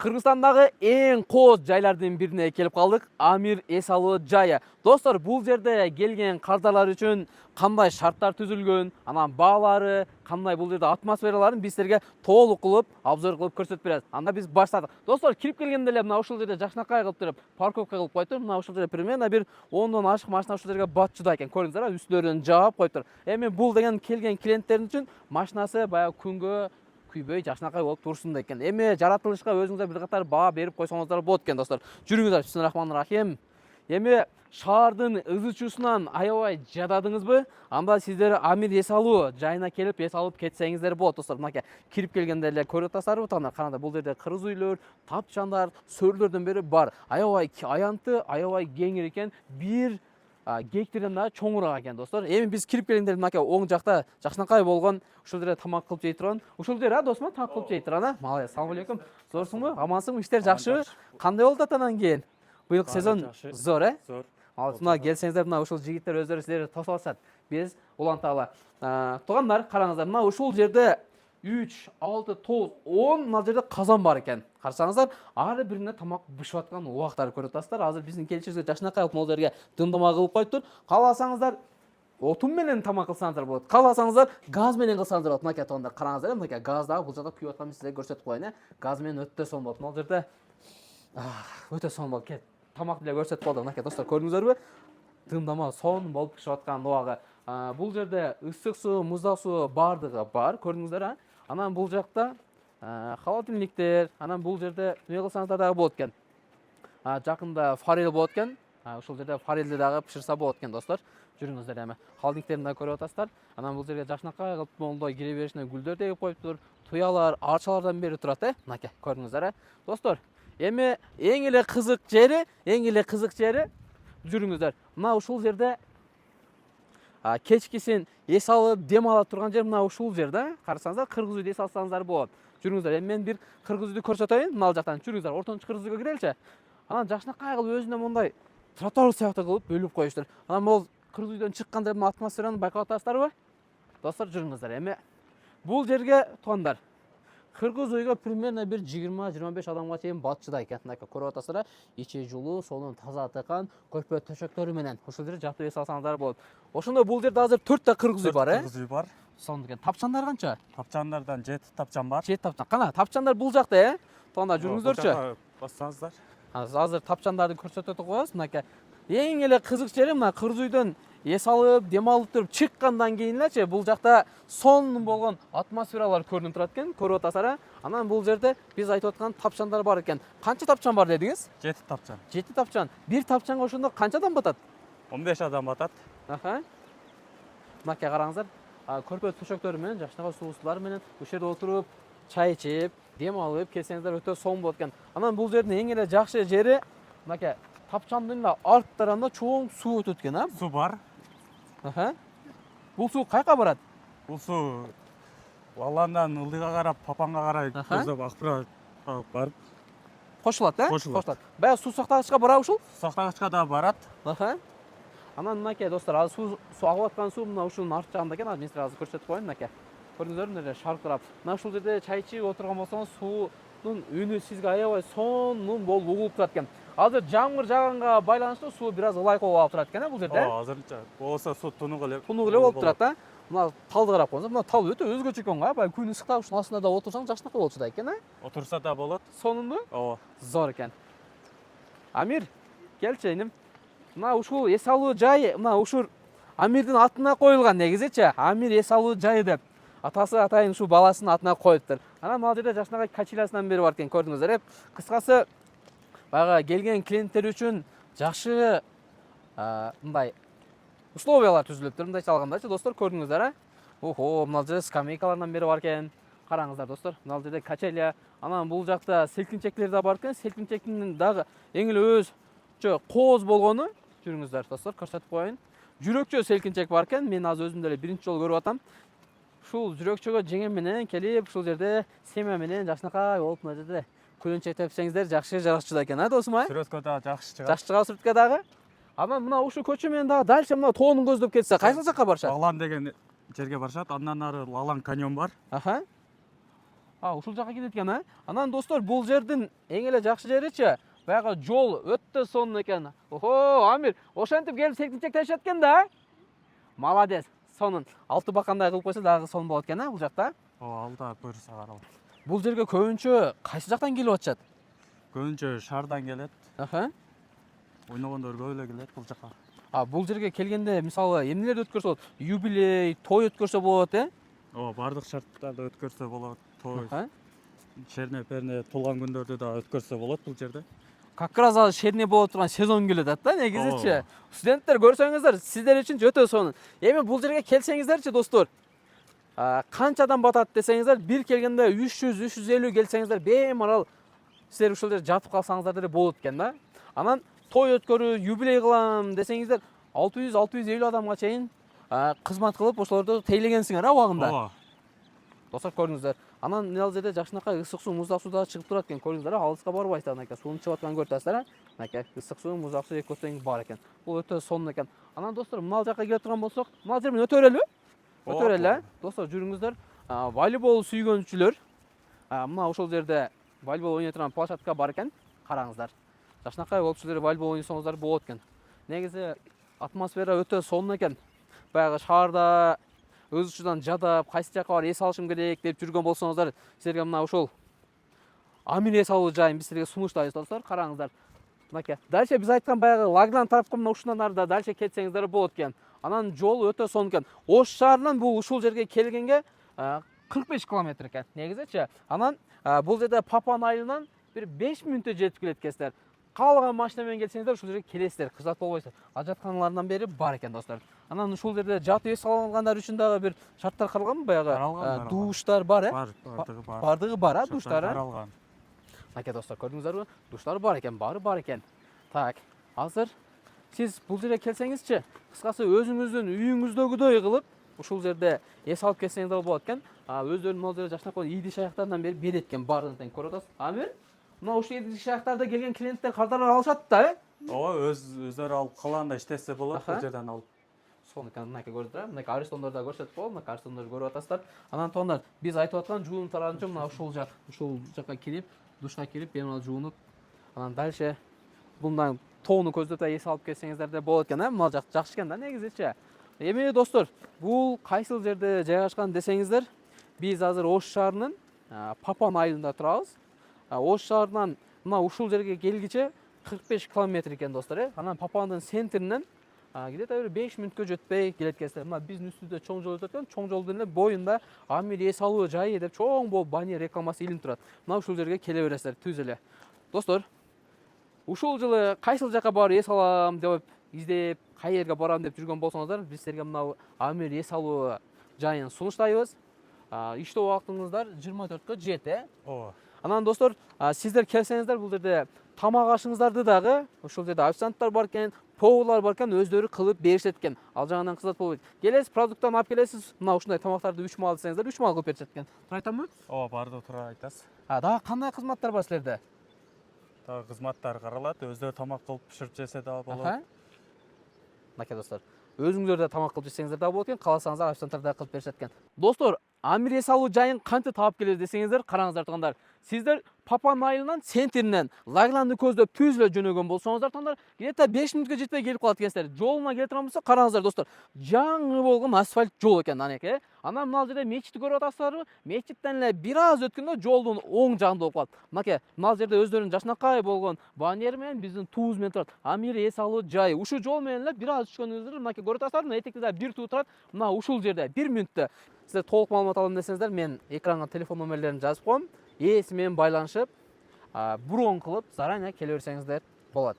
Кыргызстандагы эң кооз жайлардын бирине келип калдык. Амир эс алуу жайы. Достор, бул жерде келген кардарлар үчүн кандай шарттар түзүлгөн, анан баалары кандай, бул жерде атмосфераларын биз силерге толук кылып, обзор кылып көрсөтүп беребиз. Анда биз баштадык. Достор, кирип келгенде эле мына ушул жерде жакшынакай кылып туруп, парковка кылып коюптур. Мына ушул жерде примерно бир 10дон ашык машина ушул жерге батчуда экен. Көрүңүздөр, үстүлөрүн жаап коюптур. Эми бул деген келген клиенттердин үчүн машинасы баягы күнгө күйбөй жакшынакай болуп турсун экен. Эми жаратылышка өзүңүздөр бир катар баа берип койсоңуздар болот экен, достор. Жүрүңүздөр, бисмиллахиррахманиррахим. Эми шаардын ызычуусунан аябай жададыңызбы? Анда сиздер Амир эс алуу жайына келип эс алып кетсеңиздер болот, достор. Мынакей кирип келгенде эле көрүп атасыздарбы? Караңдар, бул жерде кыргыз үйлөр, тапчандар, сөрлөрдөн бери бар. Аябай аянты, аябай кеңир экен. Бир гектардан да чоңураак экен, достор. Эми биз кирип келгенде мынакей оң жакта жакшынакай болгон ушул жерде тамак кылып жей турган. Ушул жер, досум, тамак кылып жей турган, Малайзия. Ассалам алейкум. Зорсуңбу? Амансыңбы? Иштер жакшыбы? Кандай болуп атат анан кийин? Быйылкы сезон зор, Зор. Мына келсеңиздер, мына ушул жигиттер өздөрү силерди тосуп атышат. Биз уланталы. Туугандар, караңыздар, мына ушул жерде 3, 6, 9, 10 мына жерде казан бар экен. Карасаңыздар, ар бирине тамак бышып аткан убактарды көрүп атасыздар. Азыр биздин келишибизге жакшынакай могул жерге дымдама кылып коюптур. Кааласаңыздар, отун менен тамак кылсаңыздар болот. Кааласаңыздар, газ менен кылсаңыздар болот. Мынакей туугандар, караңыздар, мынакей газ дагы бул жакта күйүп атканын силерге көрсөтүп коеюн, Газ менен өтө сонун болот. Могул жерде өтө сонун болот. Кет, тамак деле көрсөтүп болду. Мынакей достор, көрдүңүздөрбү? Дымдама сонун болуп пишип аткан убагы. Бул жерде ысык суу, муздак суу бардыгы бар. Көрдүңүздөр, Анан бул жакта холодильниктер, анан бул жерде эмне кылсаңыздар дагы болот экен. Жакында форель болот экен. Ушул жерде форельди дагы пиширса болот экен, достор. Жүрүңүздөр, эми холодильниктерин дагы көрүп атасыздар. Анан бул жерге жакшынакай кылып моундай кире беришине гүлдөр тегип коюптур. Туялар, арчалардан бери турат, Мынакей көрдүңүздөр, Достор, эми эң эле кызык жери, жүрүңүздөр. Мына ушул жерде кечкисин эс алып дем ала турган жер мына ушул жерде. Карасаңыздар, кыргыз үйдү эс алсаңыздар болот. Жүрүңүздөр, эми мен бир кыргыз үйдү көрсөтөйүн. Мына жактан жүрүңүздөр, ортончу кыргыз үйгө киреличи. Анан жакшынакай кылып өзүнө мондай тротуар сыяктуу кылып бөлүп коюштур. Анан могул кыргыз үйдөн чыкканда мына атмосфераны байкап атасыздарбы? Достор, жүрүңүздөр. Эми бул жерге туугандар, кыргыз үйгө примерно бир 20-25 адамга чейин батчыда экен. Мынакей көрүп атасыздар, ичи жылуу, сонун таза тыкан, көрпө төшөктөрү менен ушул жерде жатып эс алсаңыздар болот. Ошондо бул жерде азыр 4 та кыргыз үй бар, Кыргыз үй бар. Сонун экен. Тапчандар канча? Тапчандардан 7 тапчан бар. 7 тапчан. Кана, тапчандар бул жакта, Туугандар, жүрүңүздөрчү. Бассаңыздар. Азыр тапчандарды көрсөтө коебуз. Мынакей эң эле кызык жери мына кыргыз үйдөн эс алып, дем алып туруп чыккандан кийин элечи бул жакта сонун болгон атмосфералар көрүнүп турат экен. Көрүп атасыздар, Анан бул жерде биз айтып аткан тапчандар бар экен. Канча тапчан бар дедиңиз? 7 тапчан. 7 тапчан. Бир тапчанга ошондо канча адам батат? 15 адам батат. Мынакей караңыздар, көрпө төшөктөрү менен, жакшынакай суусулар менен ушул жерде отуруп, чай ичип, дем алып келсеңиздер өтө сонун болот экен. Анан бул жердин эң эле жакшы жери мынакей тапчандын да арт тарабында чоң суу өтөт экен, Суу бар. Бул суу кайка барат? Бул суу Лаландан Ылдыга карап, Папанга карай көздөп акып барып Кошулат, Кошулат. Баягы суу сактагычка барабы ушул? Сактагычка да барат. Анан мынакей достор, азыр суу агып аткан суу мына ушунун арт жагында экен. Мен силерге азыр көрсөтүп коеюн, мынакей. Көрдүңүздөрбү, мына шаркырап. Мына ушул жерде чай ичип отурган болсоңуз, суунун үнү сизге аябай сонун болуп угулуп турат экен. Азыр жамгыр жааганга байланыштуу суу бир аз ылайык болуп турат экен, бул жерде. Азырынча. Болсо суу тунук эле. Тунук эле болуп турат, Мына талды карап коюңуз. Мына тал өтө өзгөчө экен, Баягы күн ысыкта ушунун астында да отурсаң жакшынакай болчу да экен, Отурса да болот. Сонунбу? Ооба. Зор экен. Амир, келчи иним. Мына ушул эс алуу жайы, мына ушул Амирдин атына коюлган негизичи. Амир эс алуу жайы деп атасы атайын ушу баласынын атына коюптур. Анан мына жерде жакшынакай качелясынан бери бар экен, көрдүңүздөр. Кыскасы, баягы келген клиенттер үчүн жакшы мындай условиялар түзүлүптүр. Мындайча алгандачы, достор, көрдүңүздөр, мына жерде скамейкалардан бери бар экен. Караңыздар, достор, мына жерде качеля, анан бул жакта селкинчектер да бар экен. Селкинчектин дагы эң эле өзчө кооз болгону, жүрүңүздөр, достор, көрсөтүп коеюн. Жүрөкчө селкинчек бар экен. Мен азыр өзүм деле биринчи жолу көрүп атам. Ушул жүрөкчөгө жеңем менен келип, ушул жерде семья менен жакшынакай болуп мына жерде көлөнчөк тепсеңиздер жакшы жарачуда экен, досум, Сүрөткө да жакшы чыгат. Жакшы чыгат сүрөткө дагы. Анан мына ушул көчө менен дагы дальше мына тоонун көздөп кетсе, кайсы жакка барышат? Лалан деген жерге барышат. Андан ары Лалан каньон бар. Ушул жака келет экен, а? Анан достор, бул жердин эң эле жакшы жеричи, баягы жол өтө сонун экен. Охо, Амир, ошентип келип сектинчек ташат экен да? Молодец. Сонун. Алты бакандай кылып койсо дагы сонун болот экен, а, бул жакта? Алда буюрса каралат. Бул жерге көбүнчө кайсы жактан келип атышат? Көбүнчө шаардан келет. Ойногондор көп эле келет бул жака. Бул жерге келгенде мисалы эмнелерди өткөрсө болот? Юбилей, той өткөрсө болот, Бардык шарттарды өткөрсө болот. Той, шерне перне туулган күндөрдү да өткөрсө болот бул жерде. Как раз азыр шерне болуп турган сезон келип атат да, негизичи. Студенттер көрсөңүздөр, сиздер үчүн өтө сонун. Эми бул жерге келсеңиздерчи, достор, канчадан батат десеңиздер, бир келгенде 300-350 келсеңиздер, беймарал сиздер ушул жерде жатып калсаңыздар деле болот экен да. Анан той өткөрүү, юбилей кылам десеңиздер, 600-650 адамга чейин кызмат кылып ошолорду тейлегенсиңер убагында. Достор, көрүңүздөр. Анан ал жерде жакшынакай ысык суу, муздак суу да чыгып турат экен. Көрүңүздөр, алыска барбайсыздар. Мынакей суунун чыгып атканын көрүп атасыздар, мынакей ысык суу, муздак суу экөө тең бар экен. Бул өтө сонун экен. Анан достор, мына жака келип турган болсок, мына жер менен өтө берелби? Өтө берели, достор, жүрүңүздөр. Волейбол сүйгөнчүлөр, мына ошол жерде волейбол ойной турган площадка бар экен. Караңыздар. Жакшынакай болуп сиздер волейбол ойносоңуздар болот экен. Негизи атмосфера өтө сонун экен. Баягы шаарда өз учудан жадап, кайсы жака бар эс алышым керек деп жүргөн болсоңуздар, силерге мына ушул Амир эс алуу жайын биз силерге сунуштайбыз, достор. Караңыздар. Мынакей. Дальше биз айткан баягы лагердан тарапка мына ушундан арда дальше кетсеңиздер болот экен. Анан жол өтө сонун экен. Ош шаарынан бул ушул жерге келгенге 45 километр экен, негизичи. Анан бул жерде Папан айылынан бир 5 мүнөттө жетип келет экенсиздер. Каалаган машина менен келсеңиздер ушул жерге келесиздер, кызат болбойсуздар. Ажатканалардан бери бар экен, достор. Анан ушул жерде жатып эс алгандар үчүн дагы бир шарттар каралганбы, баягы душтар бар, бардыгы бар, душтар. Мынакей, достор, көрдүңүздөрбү? Душтар бар экен, баары бар экен. Так, азыр сиз бул жерге келсеңизчи, кыскасы өзүңүздүн үйүңүздөгүдөй кылып ушул жерде эс алып кетсеңиздер болот экен. Өздөрүнүн могу жерде жакшынакай идиш аяктарынан бери берет экен, баарын тең көрүп атасыз. Амир, мына ушул идиш аяктарда келген клиенттер кардарлар алышат да, өздөрү алып калганда иштесе болот, бул жерден алып. Сонун экен, мынакей көрүп турам. Мынакей Аристондорду да көрсөтүп болот, мына Аристондорду көрүп атасыздар. Анан тоондар, биз айтып аткан жуунуп тарагынча мына ушул жакка келип, душка кирип, бемалал жуунуп, анан дальше мындан тоону көздөп эс алып кетсеңиздер де болот экен, мына жак жакшы экен да, негизичи. Эми достор, бул кайсыл жерде жайгашкан десеңиздер, биз азыр Ош шаарынын Папан айылында турабыз. Ош шаарынан мына ушул жерге келгиче 45 километр экен, достор. Анан Папандын центринен где-то 5 мүнөткө жетпей келет экенсиздер. Мына биздин үстүбүздө чоң жол өтөт экен, чоң жолдун эле боюнда Амир эс алуу жайы деп чоң болуп баннер рекламасы илинип турат. Мына ушул жерге келе бересиздер түз эле. Достор, ушул жылы кайсыл жака барып эс алам деп издеп, кай жерге барам деп жүргөн болсоңуздар, биз силерге мына Амир эс алуу жайын сунуштайбыз. Иштөө убактыңыздар 24кө 7. Анан достор, сиздер келсеңиздер, бул жерде тамак ашыңыздарды дагы ушул жерде официанттар бар экен, поварлар бар экен, өздөрү кылып беришет экен. Ал жагынан кызат болбойт. Келесиз, продукттан алып келесиз, мына ушундай тамактарды 3 маал десеңиздер, 3 маал кылып беришет экен. Туура айтамбы? Барды туура айтасыз. Дагы кандай кызматтар бар силерде? Дагы кызматтар каралат, өздөрү тамак кылып биширип жесе дагы болот. Мынакей, достор, өзүңүздөр да тамак кылып жесеңиздер дагы болот экен, кааласаңыздар официанттар да кылып беришет экен. Достор, Амир эс алуу жайын кантип таап келебиз десеңиздер, караңыздар туугандар. Сиздер Папан айылынан центринен лагерланды көздөп түз эле жөнөгөн болсоңуздар, туугандар, где-то 5 мүнөткө жетпей келип калат экенсиздер. Жолуна келе турган болсо, караңыздар, достор. Жаңы болгон асфальт жол экен, анеке. Анан мына жерде мечитти көрүп атасыздарбы? Мечиттен эле бир аз өткөндө жолдун оң жагында болуп калат. Мынакей, мына жерде өздөрүнүн жакшынакай болгон баннер менен биздин туубуз менен турат. Амир эс алуу жайы. Ушул жол менен эле бир аз түшкөнүңүздө, мынакей көрүп атасыздарбы? Этекте да бир туу турат. Мына ушул жерде 1 мүнөттө. Сиздер толук маалымат алам десеңиздер, мен экранга телефон номерлерин жазып коем. Ээси менен байланышып, броон кылып, заранее келе берсеңиздер болот.